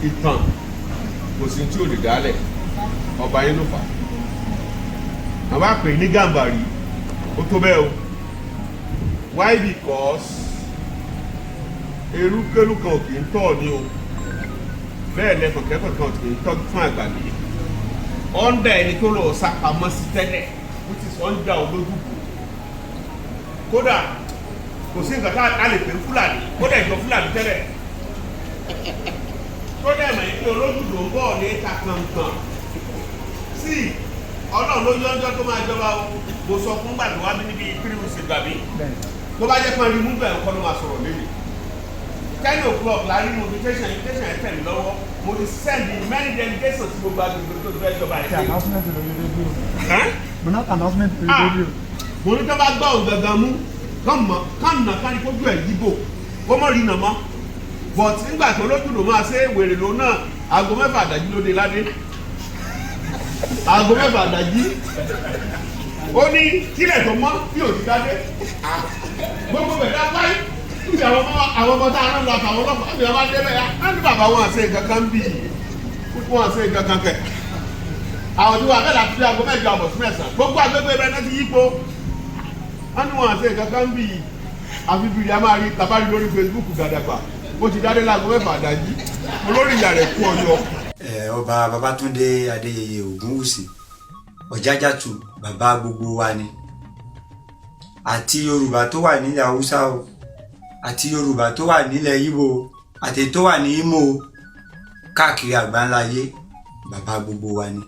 ìtàn kò sí tí ò lè dálẹ̀ ọba yín ló fà á. àwọn àpè ní gàmbàrí ó tó bẹ́ẹ̀ o. Why? Because erúkérú kan ò kì í tọ̀ ní o bẹ́ẹ̀ lẹ́kọ̀ọ́ kẹ́kọ̀ọ́ kan ò kì í tọ́ fún àgbàlẹ̀ ọ̀ndà ẹni tó lọ sápamọ́ sí tẹ́lẹ̀ ó ti sọ ń jà olójúbò kódà kò sí nǹkan tá a lè pè fúlàní kódà ìjọ fúlàní tẹ́lẹ̀ kódà ìmọ̀ yìí pé olójúbò ń bọ̀ ní ìta kankan sí ọlọ́run ló yọjọ́ tó máa jọba o mo sọ fún gbàgbé wá bí níbi 3 weeks gbàgbé tó bá jẹ́ pé rí mú bẹ̀rẹ̀ kọ́ ló máa sọ̀rọ̀ lélẹ̀ 10 o'clock láàrin invitation ẹ̀ tẹ̀ mí lọ́wọ́ mo ti send many delegations tí gbogbo agbègbè tó fẹ́ jọba ẹ̀ ṣe announcement lórí rédíò. mo náà announcement lórí rédíò. mo ní tó bá gbọ́ òun gangan mú kán nà kárí kójú ẹ̀ yíbò kó mọ̀ rí nà mọ́ but nígbà tó lójú ló máa ṣe wèrè ló náà aago 6 àdájí ló dé ládé aago 6 àdájí ó ní kílẹ̀ tó mọ́ bí òjì dádé gbogbo bẹ̀rẹ̀ wáyé níbi àwọn ọmọ tá a rán lọ àtàwọn ọlọ́pàá àbí àwọn adébẹ̀ yá á ní bàbá wọn àṣẹ ìkankan bí kúkú wọn àṣẹ ìkankan kẹ àwọn tí wọn abẹ́ láti fi aago 8 àbọ̀ sí 9 gbogbo agbègbè rẹ náà ti yípo wọn ní wọn àṣẹ ìkankan bí àfibìrì a máa rí tàbárí lórí Facebook gàdàgbà ó ti dádé láago 6 àdájí olórí ìyá rẹ̀ kú ọyọ. ọba Babátúndé Adéyeye Ogunwusi Ojaja II bàbá gbogbo wa ni àti Yorùbá tó wà nílẹ̀ Haúsá o àti Yorùbá tó wà nílẹ̀ Ìgbò àti tó wà ní Imo káàkiri àgbáńláyé bàbá gbogbo wa ni.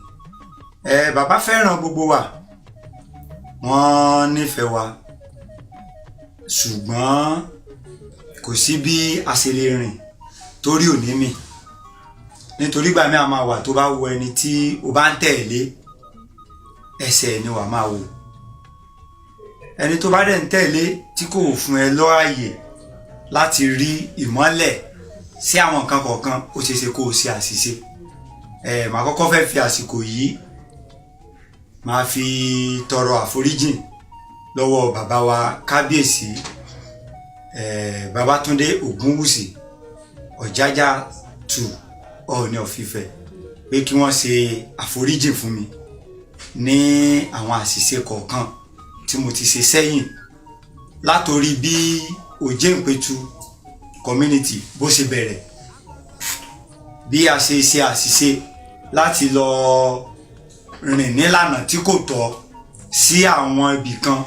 Bàbá fẹ́ràn gbogbo wa wọ́n nífẹ̀ẹ́ wa ṣùgbọ́n kò sí bí a ṣe lè rìn torí òní mi nítorí gbà mí a máa wà tó bá wo ẹni tí o bá ń tẹ̀lé ẹsẹ̀ ni wà máa wò ẹni tó bá dẹ̀ ń tẹ̀lé tí kò fún ẹ lọ́àyè láti rí ìmọ́lẹ̀ sí àwọn nǹkan kọ̀ọ̀kan ó ṣeé ṣe kó o ṣe àṣìṣe. Màá kọ́kọ́ fẹ́ fi àsìkò yìí máa fi tọrọ àforíjì lọ́wọ́ bàbá wa kábíyèsí Babátúndé Ogunwusi Ojaja II Ọọ̀ni of Ifẹ̀ pé kí wọ́n ṣe àforíjì fún mi ní àwọn àṣìṣe kọ̀ọ̀kan tí mo ti ṣe sẹ́yìn látorí bí Ojenpetu community bó ṣe bẹ̀rẹ̀ bí a ṣe ṣe àṣìṣe láti lọ rìn nílànà tí kò tọ́ sí àwọn ibì kan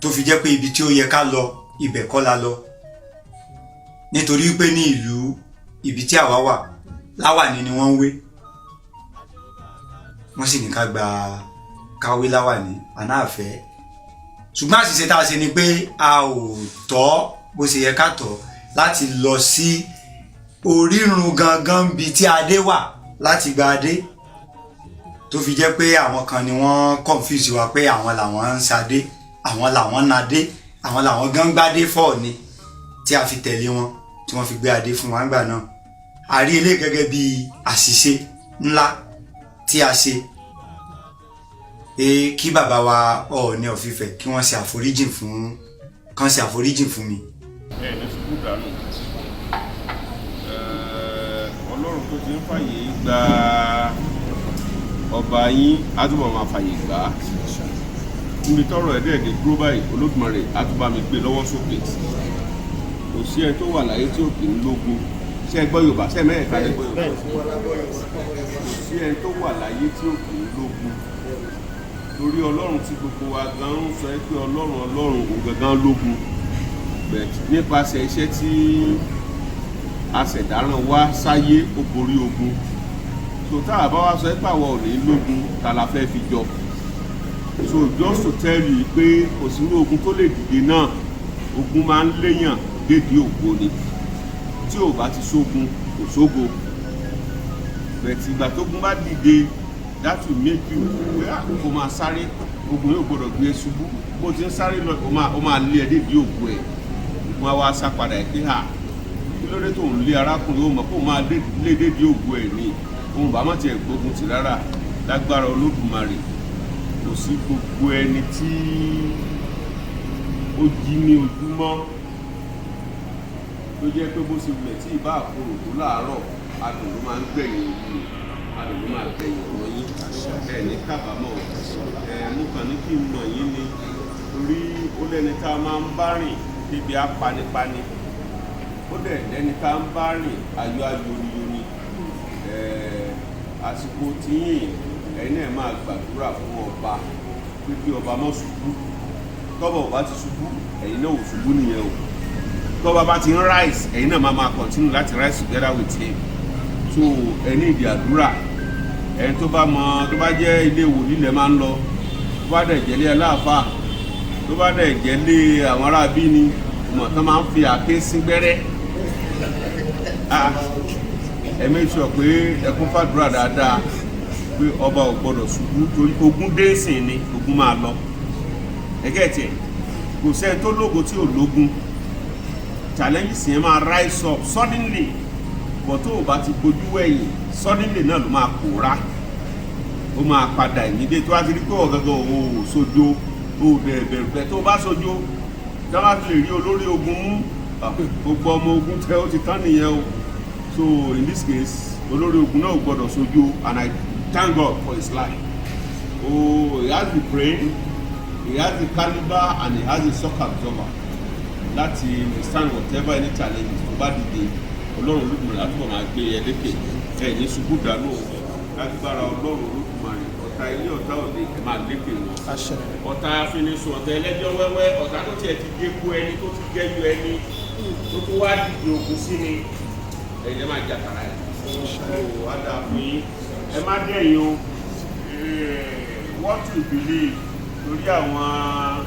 tó fi jẹ́ pé ibi tí ó yẹ ká lọ ibẹ̀ kọ́ la lọ nítorí pé ní ìlú ibi tí àwa wà láwàní ni wọ́n ń wé wọ́n sì ní ká gba káwé láwàní ànáàfẹ́ ṣùgbọ́n àṣìṣe tá a ṣe ni pé a ò tọ́ bó ṣe yẹ ká tọ́ láti lọ sí orírun gangan bíi tí adé wà láti gba adé tó fi jẹ́ pé àwọn kan ni wọ́n confuse wa pé àwọn làwọn ń ṣadé àwọn làwọn ń nadé àwọn làwọn gan gbádé fọ́ ni tí a fi tẹ̀lé wọn tí wọ́n fi gbé adé fún wa nígbà náà a rí eléyìí gẹ́gẹ́ bí àṣìṣe ńlá tí a ṣe kí bàbá wa Ọọ̀ni of Ifẹ̀ kí wọ́n ṣe àforíjì fún mi. ní sùkúù dànù ọlọ́run tó ti ń fàyè gba ọba yín á túbọ̀ máa fàyè gbà á níbi tọ́rọ̀ ẹ̀dẹ́ẹ̀dẹ́ dúró báyìí Olódùmarè á tún bá mi gbé lọ́wọ́ sókè kò sí ẹni tó wà láyé tí ò kì í lógun ṣé ẹ gbọ́ Yorùbá ṣé mẹ́ẹ̀ẹ́ta ẹ gbọ́ Yorùbá kò sí ẹni tó wà láyé tí ò kì í lógun torí ọlọ́run tí gbogbo wa gan ń sọ pé ọlọ́run òun gangan lógun nípasẹ̀ iṣẹ́ tí aṣẹ̀dáràn wá sáyé ó borí ogun so tá a bá wá sọ pé àwọn ò ní lógun ta la fẹ́ fi jọ so just to tell you pé kò sí ogun tó lè dìde náà ogun máa ń léyàn dédé ògo ni tí ò bá ti sógun kò sógo bẹ̀tì ìgbà tógun bá dìde that will make you pé kò máa sáré ogun yóò gbọdọ̀ gbé ṣubú bó ti ń sáré lọ ó máa lé ẹ dédé ògo ẹ̀ wọ́n á wá sá padà ẹ̀ pé kí ló dé tó ń lé arákùnrin ó mọ̀ kó máa lé dédé ògo ẹ̀ ní òun bá má tiẹ̀ gbógun tì rárá lágbára Olódùmarè kò sí gbogbo ẹni tí ó jí ní ojúmọ́ tó jẹ́ pé bó ṣe wulẹ̀ tí ìbá àkóró tó láàárọ̀ adùn ló máa ń gbẹ̀yìn òwú adùn ló máa ń gbẹ̀yìn ọ̀rọ̀ yín ẹ̀ ní kábàámọ̀ mo kàn ní kí n mọ̀ yín ni torí ó lẹ́ni tá a máa ń bá rìn débi apanipani ó dẹ̀ lẹ́ni tá a ń bá rìn ayọ̀ ayoriyori àsìkò tíyìn ẹ̀yin náà máa gbàdúrà fún ọba pé kí ọba má ṣubú tọ́ba ọba ti ṣubú ẹ̀yin náà ò ṣubú nìyẹn o tọ́ba bá ti ń rise ẹ̀yin náà máa continue láti rise together with him so ẹni ìdí àdúrà ẹni tó bá jẹ́ ilé wòlíì lẹ máa ń lọ tó bá dẹ̀ jẹ́lé aláàfáà tó bá dẹ̀ jẹ́lé àwọn aráabí ni mọ̀ tán máa ń fi àáké sí gbẹ́rẹ́ ẹ make sure pé ẹkún fàdúrà dáadáa pé ọba ò gbọdọ̀ ṣubú torí ogun dẹ́sìn ni ogun máa lọ ẹgẹ́ tiẹ̀ kò sẹ́ni tó lógo tí ò lógun challenges yẹn máa rise up suddenly but tó o bá ti gbójú wẹ̀yìn suddenly náà ló máa pòórá ó máa padà ìnídé tó bá ti rí pé ọ̀gángan ò sojo ó bẹ̀rù pẹ̀ tó o bá sojo tí wọ́n bá fi lè rí olórí ogun mú gbogbo ọmọ ogun tẹ ó ti tán nìyẹn o so in this case olórí ogun náà ò gbọdọ̀ sojo and I thank God for his life oh he has the brain he has the caliber and he has the shock absorber láti withstand whatever any challenges tó bá dìde ọlọ́run olódùmarè láti wọ́n máa gbé ẹ lékè ẹ ní ṣubú dànù lágbára ọlọ́run olódùmarè ọ̀tá ilé ọ̀tá òde ẹ máa lékè wọn ọ̀tá afinisun ọ̀tá ẹlẹ́jọ́ wẹ́wẹ́ ọ̀tá tó tiẹ̀ ti gé kú ẹni tó ti gẹ́jú ẹni tó tún wá dìde ògùn sí ni ẹ̀yẹ máa jàkàrà ẹ̀ wá dà fún yín ẹ má dẹ̀yìn o what you believe lórí àwọn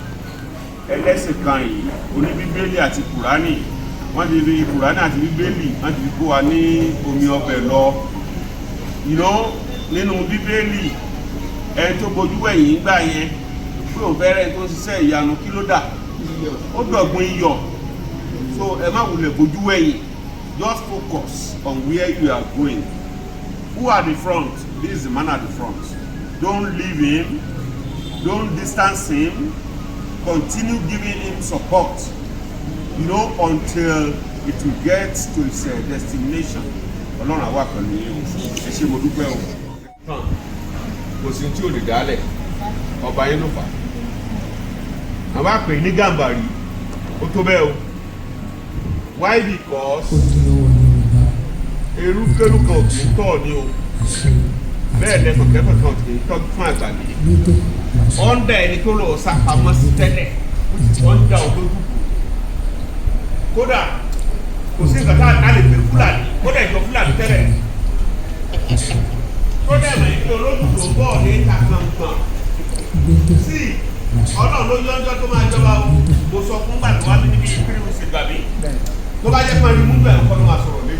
ẹlẹ́sìn kan yìí oníbíbélì àti kùránì wọ́n ti rí kùránì àti bíbélì wọ́n ti kó wa ní omi ọbẹ̀ lọ nínú bíbélì ẹni tó bojú ẹ̀yìn gbà yẹn pé òun fẹ́rẹ́ tó ń ṣiṣẹ́ ìyanu kí ló dà ó dọ̀gbun iyọ̀ so ẹ má wulẹ̀ bojú ẹ̀yìn just focus on where you are going who are the front this is the man at the front don't leave him don't distance him continue giving him support until it will get to its destination ọlọ́run àwa pẹ̀lú yín ẹ ṣé mo dúpẹ́ o kò sí tí ò lè dálẹ̀ ọba yín ló fà á bá pè ní gàmbàrí ó tó bẹ́ẹ̀ o why because erúkérú kan ò kì í tọ̀ ni o bẹ́ẹ̀ lẹ́sọ̀ kẹ́kọ̀ọ́ kan ò kì í tọ́jú fún àgbàlẹ̀ ọ̀ndà ẹni tó lọ sápamọ́ sí tẹ́lẹ̀ ọ̀ndà olódùkú kódà kò sí nǹkan tá a lè pè fúlàní kódà ìjọ fúlàní tẹ́lẹ̀ kódà ìmọ̀ ìpín olódùkú bọ̀ ní ìta kankan sí ọlọ́run ló yọ́njọ́ tó máa jọba o mo sọ fún gbàgbọ́ wá níbi ìpínlẹ̀ ṣe gbà mí tó bá jẹ́ pé mú bẹ̀rù kọ́ ló máa sọ̀rọ̀ lé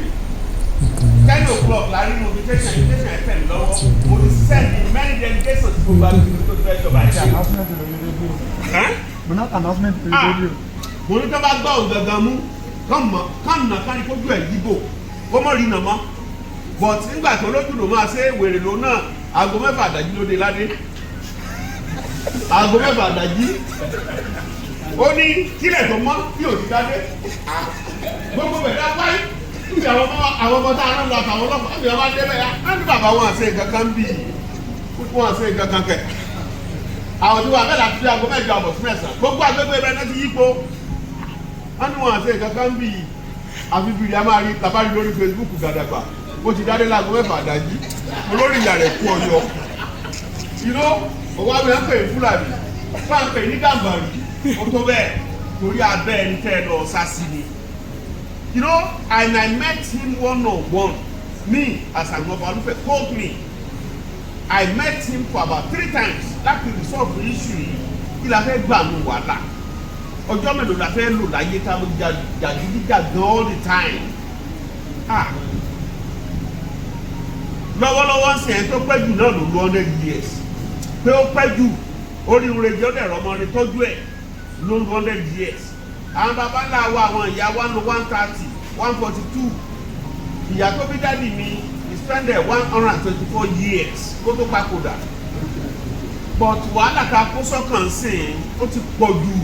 10 o'clock láàrin invitation ẹ̀fẹ̀ lọ́wọ́ mo ti send in many delegations to gbogbo àgbègbè tó fẹ́ jọba ìṣe. Mo náà announcement to the radio. Mo ní tó bá gbọ́ òun gangan mú kán nà kárí kójú ẹ̀ yíbò kó mọ̀ rí nà mọ́ but nígbà tó lójú ló máa ṣe wèrè ló náà aago 6 àdájí ló dé ládé aago 6 àdájí ó ní kílẹ̀ tó mọ́ tí ò ti dádé gbogbo bẹ̀rẹ̀ wáyé níbi àwọn ọmọ tá a rán lọ àtàwọn ọlọ́pàá níbi àwọn adébẹ̀ yá á ní bàbá wọn àṣẹ kankan bí wọn àṣẹ kankan kẹ àwọn tí wọn abẹ́lẹ̀ àti aago 8 àbọ̀ sí 9 gbogbo agbègbè rẹ náà ti yípo wọn ní wọn àṣẹ kankan bí àfi bìrì a máa rí tàbá rí lórí Facebook gàdàgbà bó ti dádé láago 6 àdájí olórí ìyá rẹ̀ kú ọyọ òwò àmì à ń pè ní fúlàní fún à ń pè ní gàmbàrí ó tó bẹ́ẹ̀ torí abẹ́ ẹni tẹ́ ẹ lọ sá sí ni. And I met him one-on-one. Me, as an Ọbalúfẹ, told me. I met him for about 3 times. Láti resolve the issue yìí. Kí la fẹ́ gbà nù wàhálà? Ọjọ́ mélòó la fẹ́ lò láyé tá ló jàdídíjàgan all the time? Lọ́wọ́lọ́wọ́ ń sìn ẹ́ tó pẹ́ jù náà ló lo 100 years. Pé ó pẹ́ jù orí ìrìnàjò ọ̀dẹ̀ ọmọ rẹ̀ tọ́jú ẹ̀ ló 100 years. Àwọn bàbá ńlá wa àwọn ìyá wa ń lo 130 142 ìyá tó bí dádì mi he spent there 124 years kó tó papòdà but wàhálà ká kó sọ́kàn sí ó ti pọ̀ jù